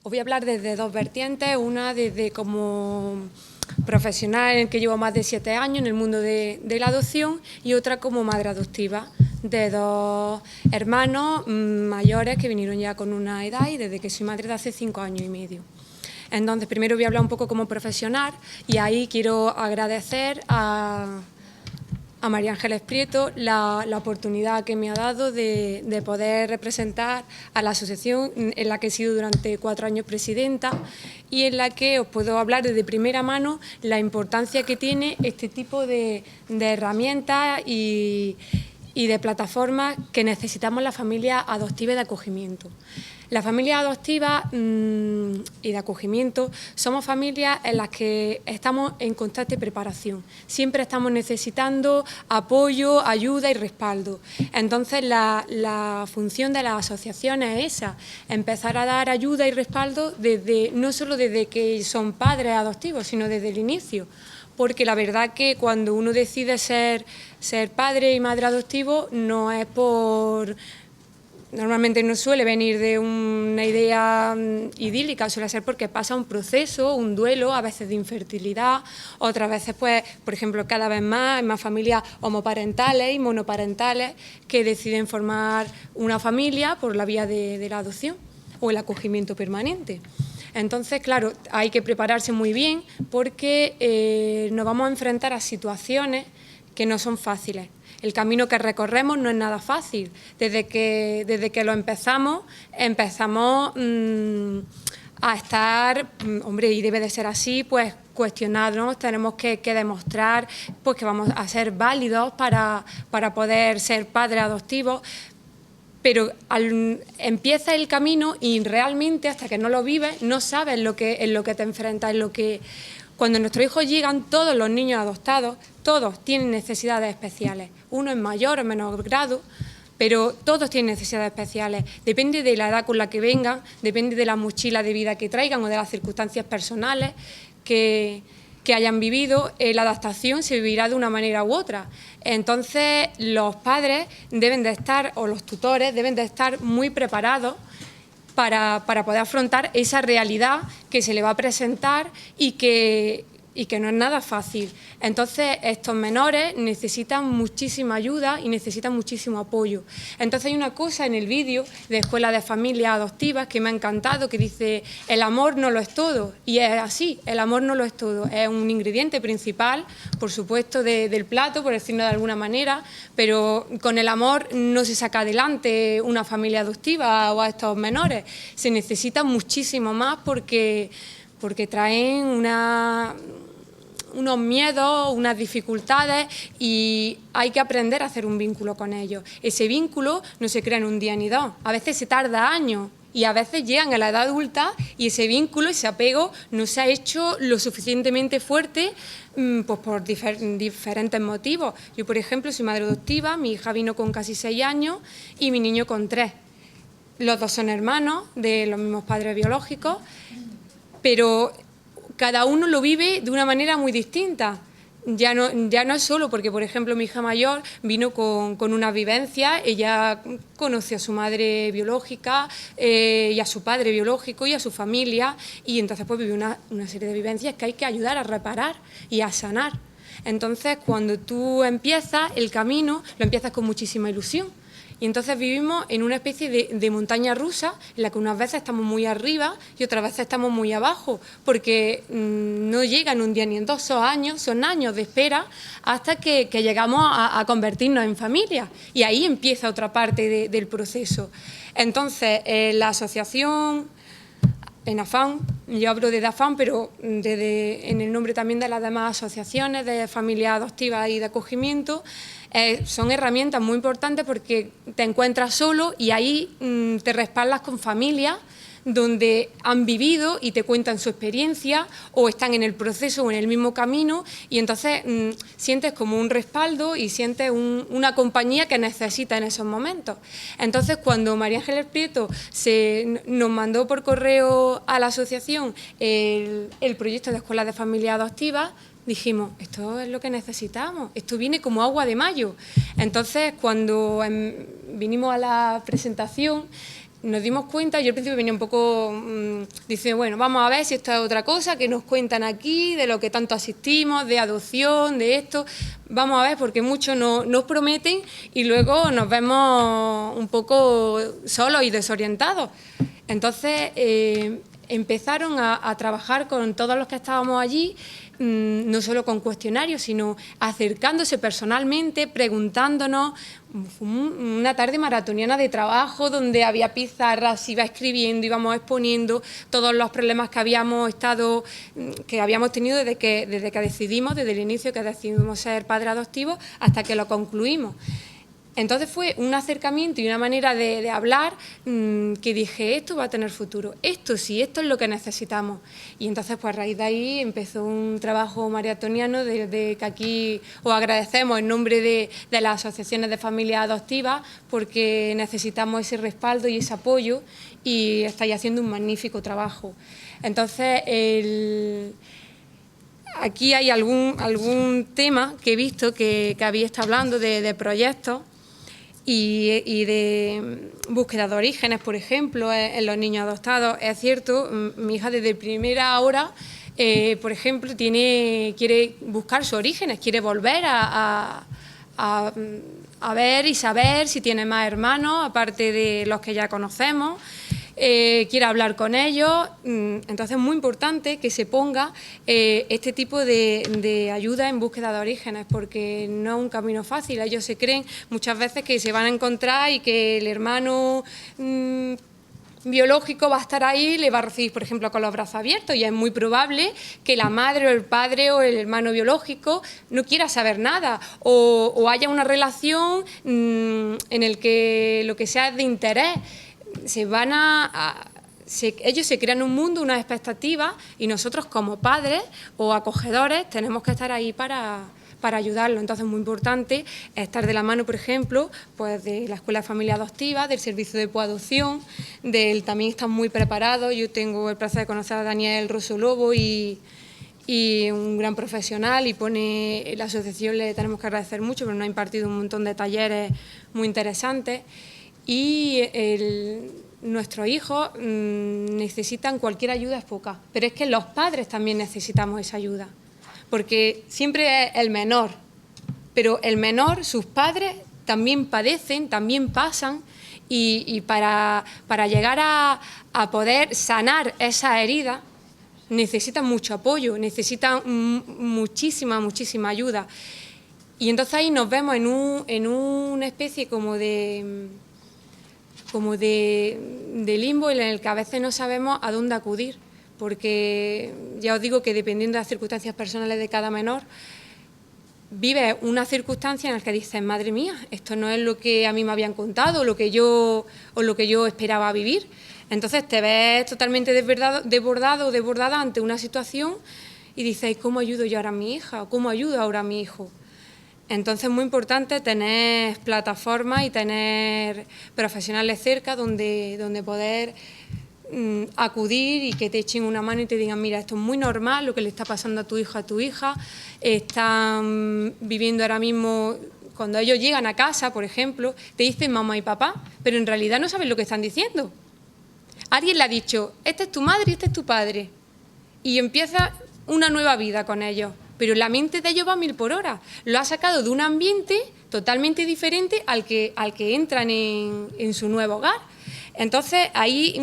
Os voy a hablar desde dos vertientes, una desde como profesional en el que llevo más de 7 años en el mundo de la adopción y otra como madre adoptiva de dos hermanos mayores que vinieron ya con una edad y desde que soy madre de hace 5 años y medio. Entonces, primero voy a hablar un poco como profesional y ahí quiero agradecer a María Ángeles Prieto la oportunidad que me ha dado de poder representar a la asociación en la que he sido durante 4 años presidenta y en la que os puedo hablar desde primera mano la importancia que tiene este tipo de herramientas y de plataformas que necesitamos las familias adoptivas de acogimiento. Las familias adoptivas y de acogimiento somos familias en las que estamos en constante preparación. Siempre estamos necesitando apoyo, ayuda y respaldo. Entonces, la función de las asociaciones es esa, empezar a dar ayuda y respaldo no solo desde que son padres adoptivos, sino desde el inicio. Porque la verdad que cuando uno decide ser padre y madre adoptivo no es por... Normalmente no suele venir de una idea idílica, suele ser porque pasa un proceso, un duelo, a veces de infertilidad, otras veces, pues, por ejemplo, cada vez más, hay más familias homoparentales y monoparentales que deciden formar una familia por la vía de la adopción o el acogimiento permanente. Entonces, claro, hay que prepararse muy bien porque nos vamos a enfrentar a situaciones que no son fáciles. El camino que recorremos no es nada fácil. Desde que lo empezamos a estar, hombre, y debe de ser así, pues cuestionarnos, tenemos que demostrar pues, que vamos a ser válidos para poder ser padres adoptivos. Pero empieza el camino y realmente hasta que no lo vives no sabes en lo que te enfrentas, Cuando nuestros hijos llegan, todos los niños adoptados, todos tienen necesidades especiales, uno en mayor o menor grado, pero todos tienen necesidades especiales. Depende de la edad con la que vengan, depende de la mochila de vida que traigan o de las circunstancias personales que hayan vivido, la adaptación se vivirá de una manera u otra. Entonces, los padres deben de estar, o los tutores, deben de estar muy preparados para poder afrontar esa realidad que se le va a presentar y que no es nada fácil. Entonces, estos menores necesitan muchísima ayuda y necesitan muchísimo apoyo. Entonces, hay una cosa en el vídeo de Escuela de Familias Adoptivas que me ha encantado, que dice, el amor no lo es todo. Y es así, el amor no lo es todo. Es un ingrediente principal, por supuesto, del plato, por decirlo de alguna manera, pero con el amor no se saca adelante una familia adoptiva o a estos menores. Se necesita muchísimo más porque traen unos miedos, unas dificultades y hay que aprender a hacer un vínculo con ellos. Ese vínculo no se crea en un día ni dos, a veces se tarda años y a veces llegan a la edad adulta y ese vínculo, ese apego no se ha hecho lo suficientemente fuerte pues por diferentes motivos. Yo, por ejemplo, soy madre adoptiva, mi hija vino con casi 6 años y mi niño con 3. Los dos son hermanos de los mismos padres biológicos, pero cada uno lo vive de una manera muy distinta. Ya no es solo porque, por ejemplo, mi hija mayor vino con una vivencia, ella conoció a su madre biológica y a su padre biológico y a su familia y entonces pues vivió una serie de vivencias que hay que ayudar a reparar y a sanar. Entonces, cuando tú empiezas el camino, lo empiezas con muchísima ilusión. Y entonces vivimos en una especie de montaña rusa en la que unas veces estamos muy arriba y otras veces estamos muy abajo, porque no llega en un día ni en 2, son años de espera hasta que llegamos a convertirnos en familia. Y ahí empieza otra parte del proceso. Entonces, la asociación... En AFAN, yo hablo de AFAN, pero en el nombre también de las demás asociaciones de familias adoptivas y de acogimiento, son herramientas muy importantes porque te encuentras solo y ahí te respaldas con familias donde han vivido y te cuentan su experiencia o están en el proceso o en el mismo camino y entonces sientes como un respaldo y sientes una compañía que necesitas en esos momentos. Entonces, cuando María Ángeles Prieto nos mandó por correo a la asociación el proyecto de Escuelas de Familias Adoptivas, dijimos, esto es lo que necesitamos, esto viene como agua de mayo. Entonces, cuando vinimos a la presentación, nos dimos cuenta, yo al principio venía un poco diciendo, bueno, vamos a ver si esto es otra cosa, que nos cuentan aquí, de lo que tanto asistimos, de adopción, de esto, vamos a ver, porque muchos nos prometen y luego nos vemos un poco solos y desorientados. Entonces empezaron a trabajar con todos los que estábamos allí, no solo con cuestionarios, sino acercándose personalmente, preguntándonos. Una tarde maratoniana de trabajo donde había pizarras, se iba escribiendo, íbamos exponiendo todos los problemas que habíamos tenido desde que decidimos, desde el inicio que decidimos ser padres adoptivos hasta que lo concluimos. Entonces fue un acercamiento y una manera de hablar que dije, esto va a tener futuro, esto sí, esto es lo que necesitamos. Y entonces pues a raíz de ahí empezó un trabajo maratoniano de que aquí os agradecemos en nombre de las asociaciones de familias adoptivas porque necesitamos ese respaldo y ese apoyo y estáis haciendo un magnífico trabajo. Entonces, aquí hay algún tema que he visto que había estado hablando de proyectos y de búsqueda de orígenes, por ejemplo, en los niños adoptados. Es cierto, mi hija desde primera hora, por ejemplo, quiere buscar sus orígenes, quiere volver a ver y saber si tiene más hermanos, aparte de los que ya conocemos. Quiere hablar con ellos, entonces es muy importante que se ponga este tipo de ayuda en búsqueda de orígenes, porque no es un camino fácil. Ellos se creen muchas veces que se van a encontrar y que el hermano biológico va a estar ahí, le va a recibir, por ejemplo, con los brazos abiertos, y es muy probable que la madre o el padre o el hermano biológico no quiera saber nada o haya una relación en el que lo que sea es de interés. Ellos se crean un mundo, unas expectativas, y nosotros como padres o acogedores tenemos que estar ahí para ayudarlo. Entonces es muy importante estar de la mano, por ejemplo, pues de la Escuela de Familia Adoptiva, del Servicio de Coadopción, también están muy preparados. Yo tengo el placer de conocer a Daniel Rosolobo y un gran profesional, y la asociación le tenemos que agradecer mucho, pero nos ha impartido un montón de talleres muy interesantes. Y nuestros hijos necesitan cualquier ayuda, es poca, pero es que los padres también necesitamos esa ayuda, porque siempre es el menor, pero el menor, sus padres también padecen, también pasan, y para llegar a poder sanar esa herida necesitan mucho apoyo, necesitan muchísima ayuda. Y entonces ahí nos vemos en una especie como de limbo en el que a veces no sabemos a dónde acudir, porque ya os digo que dependiendo de las circunstancias personales de cada menor, vive una circunstancia en la que dices, madre mía, esto no es lo que a mí me habían contado o lo que yo esperaba vivir. Entonces te ves totalmente desbordado o desbordada ante una situación y dices, ¿cómo ayudo yo ahora a mi hija? ¿O cómo ayudo ahora a mi hijo? Entonces es muy importante tener plataformas y tener profesionales cerca donde poder acudir y que te echen una mano y te digan, mira, esto es muy normal, lo que le está pasando a tu hijo, a tu hija, están viviendo ahora mismo. Cuando ellos llegan a casa, por ejemplo, te dicen mamá y papá, pero en realidad no saben lo que están diciendo. Alguien le ha dicho, esta es tu madre y este es tu padre, y empieza una nueva vida con ellos. Pero la mente de ellos va a 1000 por hora. Lo ha sacado de un ambiente totalmente diferente al que entran en su nuevo hogar. Entonces, ahí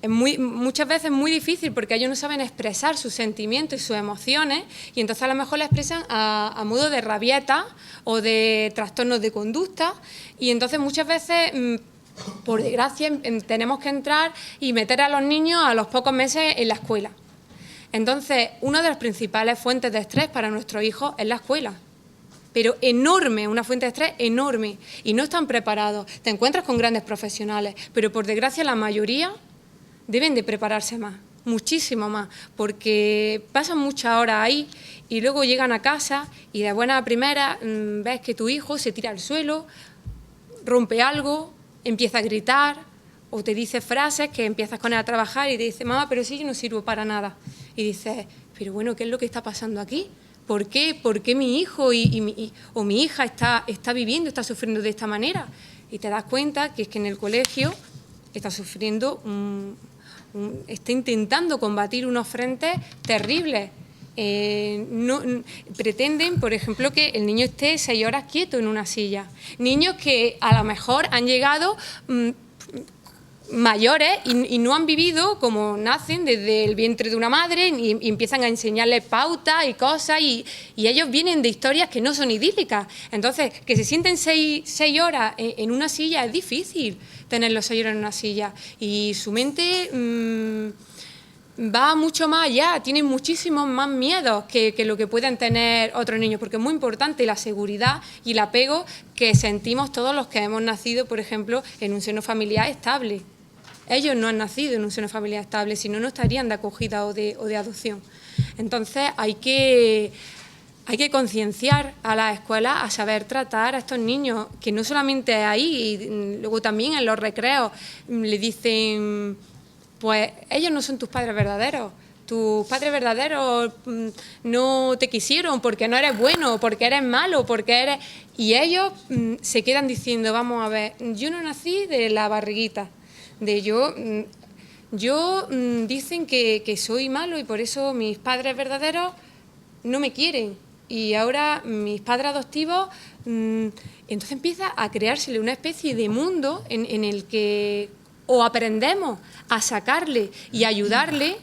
muchas veces es muy difícil porque ellos no saben expresar sus sentimientos y sus emociones, y entonces a lo mejor la expresan a modo de rabieta o de trastornos de conducta, y entonces muchas veces, por desgracia, tenemos que entrar y meter a los niños a los pocos meses en la escuela. Entonces, una de las principales fuentes de estrés para nuestros hijos es la escuela, pero enorme, una fuente de estrés enorme, y no están preparados. Te encuentras con grandes profesionales, pero por desgracia la mayoría deben de prepararse más, muchísimo más, porque pasan muchas horas ahí y luego llegan a casa y de buena a primera ves que tu hijo se tira al suelo, rompe algo, empieza a gritar o te dice frases que empiezas con él a trabajar y te dice, mamá, pero si yo no sirvo para nada. Y dices, pero bueno, ¿qué es lo que está pasando aquí? ¿Por qué mi hijo o mi hija está viviendo, está sufriendo de esta manera? Y te das cuenta que es que en el colegio está sufriendo, está intentando combatir unos frentes terribles. Pretenden, por ejemplo, que el niño esté 6 horas quieto en una silla. Niños que a lo mejor han llegado mayores y no han vivido como nacen desde el vientre de una madre y empiezan a enseñarles pautas y cosas y ellos vienen de historias que no son idílicas. Entonces, que se sienten 6 horas en una silla es difícil tenerlos 6 horas en una silla y su mente va mucho más allá, tienen muchísimos más miedos que lo que pueden tener otros niños, porque es muy importante la seguridad y el apego que sentimos todos los que hemos nacido, por ejemplo, en un seno familiar estable. Ellos no han nacido en un seno familiar estable, si no, no estarían de acogida o de adopción. Entonces hay que concienciar a las escuelas a saber tratar a estos niños, que no solamente ahí, luego también en los recreos le dicen, pues ellos no son tus padres verdaderos. Tus padres verdaderos no te quisieron porque no eres bueno, porque eres malo, porque eres... Y ellos se quedan diciendo, vamos a ver, yo no nací de la barriguita, dicen que soy malo y por eso mis padres verdaderos no me quieren. Y ahora mis padres adoptivos, entonces empieza a creársele una especie de mundo en el que o aprendemos a sacarle y ayudarle,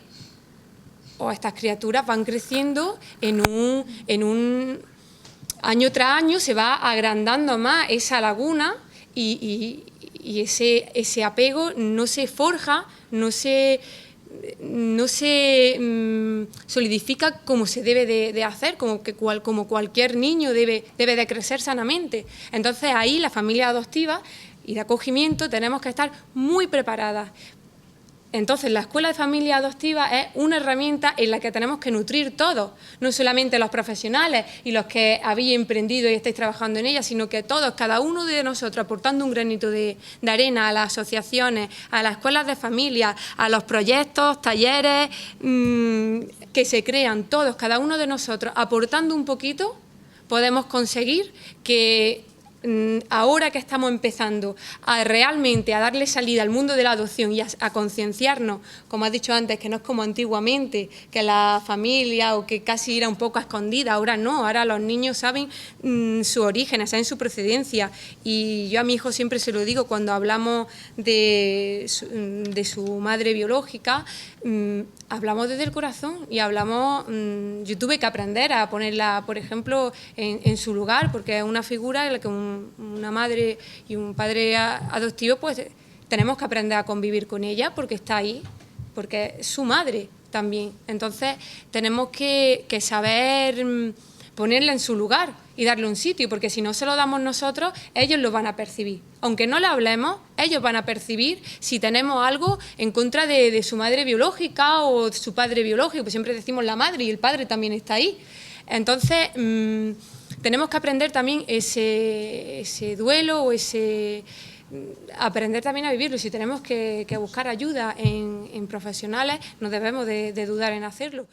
o estas criaturas van creciendo en un año tras año se va agrandando más esa laguna y ese apego no se forja, no se solidifica como se debe de hacer, como cualquier niño debe de crecer sanamente. Entonces ahí la familia adoptiva y de acogimiento tenemos que estar muy preparadas. Entonces, la escuela de familia adoptiva es una herramienta en la que tenemos que nutrir todos, no solamente los profesionales y los que habéis emprendido y estáis trabajando en ella, sino que todos, cada uno de nosotros, aportando un granito de arena a las asociaciones, a las escuelas de familia, a los proyectos, talleres que se crean, todos, cada uno de nosotros, aportando un poquito, podemos conseguir que ahora que estamos empezando realmente a darle salida al mundo de la adopción y a concienciarnos, como has dicho antes, que no es como antiguamente, que la familia o que casi era un poco a escondida, ahora no, ahora los niños saben su origen, saben su procedencia y yo a mi hijo siempre se lo digo cuando hablamos de su madre biológica, hablamos desde el corazón y hablamos, yo tuve que aprender a ponerla, por ejemplo, en su lugar, porque es una figura en la que una madre y un padre adoptivo, pues tenemos que aprender a convivir con ella porque está ahí, porque es su madre también. Entonces tenemos que saber ponerla en su lugar y darle un sitio, porque si no se lo damos nosotros, ellos lo van a percibir. Aunque no le hablemos, ellos van a percibir si tenemos algo en contra de su madre biológica o de su padre biológico, pues siempre decimos la madre y el padre también está ahí. Entonces, tenemos que aprender también ese duelo o aprender también a vivirlo. Si tenemos que buscar ayuda en profesionales, no debemos de dudar en hacerlo.